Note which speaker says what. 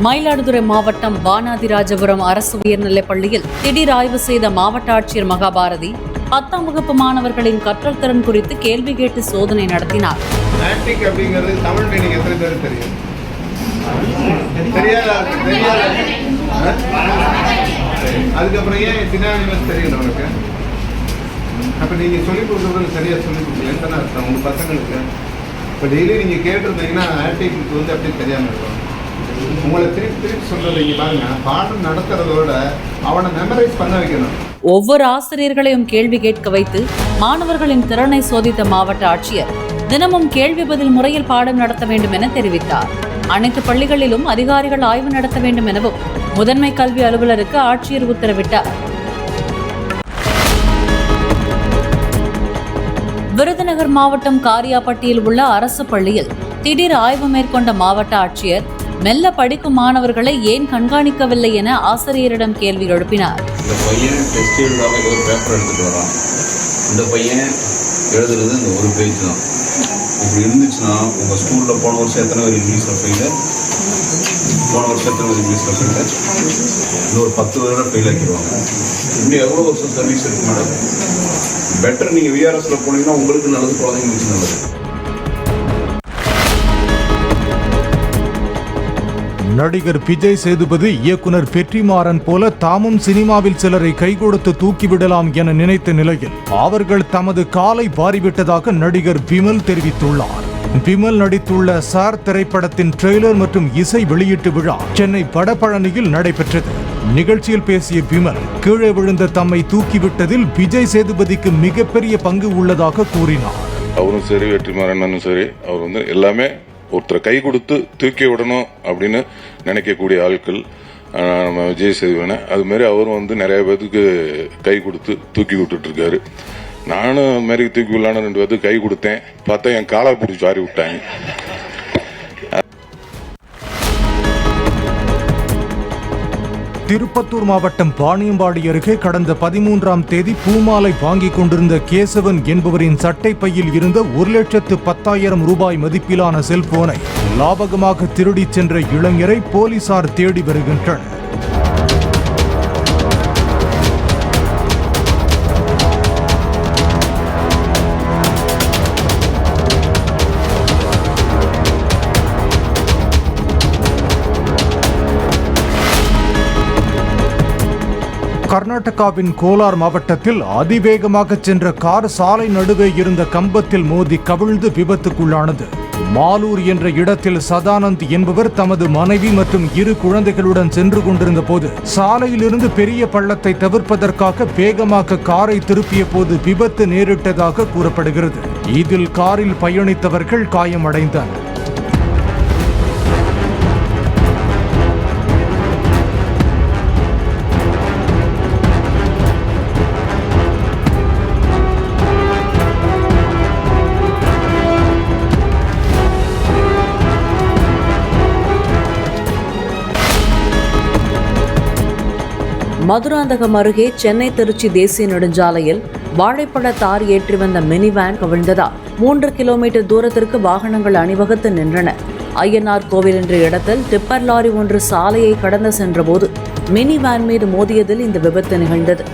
Speaker 1: மயிலாடுதுறை மாவட்டம் வானாதிராஜபுரம் அரசு உயர்நிலைப் பள்ளியில் திடீர் ஆய்வு செய்த மாவட்ட ஆட்சியர் மகாபாரதி 10ஆம் வகுப்பு மாணவர்களின் கற்றல் திறன் குறித்து கேள்வி கேட்டு சோதனை நடத்தினார்.
Speaker 2: அதுக்கப்புறம் ஏன் சினானிமஸ் தெரியல உனக்கு? அப்போ நீங்கள் சொல்லிக் கொடுக்குறது சரியாக சொல்லிக் கொடுக்கலன்னு அர்த்தம் உங்கள் பசங்களுக்கு. இப்போ டெய்லி நீங்கள் கேட்டிருந்தீங்கன்னா ஆக்டிவிட்டிக்கு வந்து அப்படியே தெரியாமல் இருக்கும். உங்களை திருப்பி சொல்றது இங்கே பாருங்க, பாடம் நடத்துறதோட அவனை மெமரைஸ் பண்ண வைக்கணும்.
Speaker 1: ஒவ்வொரு ஆசிரியர்களையும் கேள்வி கேட்க வைத்து மாணவர்களின் திறனை சோதித்த மாவட்ட ஆட்சியர் தினமும் கேள்வி பதில் முறையில் பாடம் நடத்த வேண்டும் என தெரிவித்தார். அனைத்து பள்ளிகளிலும் அதிகாரிகள் ஆய்வு நடத்த வேண்டும் எனவும் முதன்மை கல்வி அலுவலருக்கு ஆட்சியர் உத்தரவிட்டார். விருதுநகர் மாவட்டம் காரியாபட்டியில் உள்ள அரசு பள்ளியில் திடீர் ஆய்வு மேற்கொண்ட மாவட்ட ஆட்சியர் மெல்ல படிக்கும் மாணவர்களை ஏன் கண்காணிக்கவில்லை என ஆசிரியரிடம் கேள்வி எழுப்பினார்.
Speaker 3: இந்த பையன் டெஸ்ட் எழுதாம ஏதோ ஒரு பேப்பர் எடுத்துட்டு வரான், இந்த பையன் எழுதுறது இந்த ஒரு பேஜ் தான். இப்படி இருந்துச்சுன்னா உங்கள் ஸ்கூலில் போன வருஷம் எத்தனை பேர் இங்கிலீஷில் ஃபெயிலு, போன வருஷம் எத்தனை பேர் இங்கிலீஷில் ஃபெயிலு, இன்னொரு 10 பேரை ஃபெயில் ஆக்கிடுவாங்க. இன்னும் எவ்வளோ வருஷம் சர்வீஸ் இருக்கு மேடம்? பெட்டர் நீங்கள் விஆர்எஸில் போனீங்கன்னா உங்களுக்கு நல்லது, குழந்தைங்களுக்கு நல்லது.
Speaker 4: நடிகர் விஜய் சேதுபதி இயக்குனர் வெற்றிமாறன் போல தாமும் சினிமாவில் சிலரை கைகொடுத்து தூக்கிவிடலாம் என நினைத்த நிலையில் அவர்கள் தமது காலை வாரிவிட்டதாக நடிகர் விமல் தெரிவித்துள்ளார். விமல் நடித்துள்ள சார் திரைப்படத்தின் ட்ரெய்லர் மற்றும் இசை வெளியீட்டு விழா சென்னை வடபழனியில் நடைபெற்றது. நிகழ்ச்சியில் பேசிய விமல் கீழே விழுந்த தம்மை தூக்கிவிட்டதில் விஜய் சேதுபதிக்கு மிகப்பெரிய பங்கு உள்ளதாக கூறினார்.
Speaker 5: அவரும் சரி, வெற்றிமாறனும் சரி, அவர் வந்து எல்லாமே ஒருத்தரை கை கொடுத்து தூக்கி விடணும் அப்படின்னு நினைக்கக்கூடிய ஆட்கள் நம்ம விஜய் சேதுபதி. அது மாதிரி அவரும் வந்து நிறைய பேருக்கு கை கொடுத்து தூக்கி விட்டுட்டு இருக்காரு. நானும் அது மாதிரி தூக்கி விடலான்னு 2 பேருக்கு கை கொடுத்தேன். பார்த்தா என் காலை பிடிச்சி வாரி விட்டாங்க.
Speaker 4: திருப்பத்தூர் மாவட்டம் வாணியம்பாடி அருகே கடந்த 13ஆம் தேதி பூமாலை வாங்கிக் கொண்டிருந்த கேசவன் என்பவரின் சட்டை பையில் இருந்த 1,10,000 ரூபாய் மதிப்பிலான செல்போனை லாபகமாக திருடிச் சென்ற இளைஞரை போலீசார் தேடி வருகின்றனர். கர்நாடகாவின் கோலார் மாவட்டத்தில் அதிவேகமாக சென்ற கார் சாலை நடுவே இருந்த கம்பத்தில் மோதி கவிழ்ந்து விபத்துக்குள்ளானது. மாலூர் என்ற இடத்தில் சதானந்த் என்பவர் தமது மனைவி மற்றும் 2 குழந்தைகளுடன் சென்று கொண்டிருந்த போது சாலையிலிருந்து பெரிய பள்ளத்தை தவிர்ப்பதற்காக வேகமாக காரை திருப்பிய போது விபத்து நேரிட்டதாக கூறப்படுகிறது. இதில் காரில் பயணித்தவர்கள் காயமடைந்தனர்.
Speaker 1: மதுராந்தகம் அருகே சென்னை திருச்சி தேசிய நெடுஞ்சாலையில் வாழைப்பழ தார் ஏற்றி வந்த மினி வேன் கவிழ்ந்ததால் 3 கிலோமீட்டர் தூரத்திற்கு வாகனங்கள் அணிவகுத்து நின்றன. ஐயனார் கோவில் என்ற இடத்தில் டிப்பர் லாரி ஒன்று சாலையை கடந்து சென்றபோது மினி வேன் மீது மோதியதில் இந்த விபத்து நிகழ்ந்தது.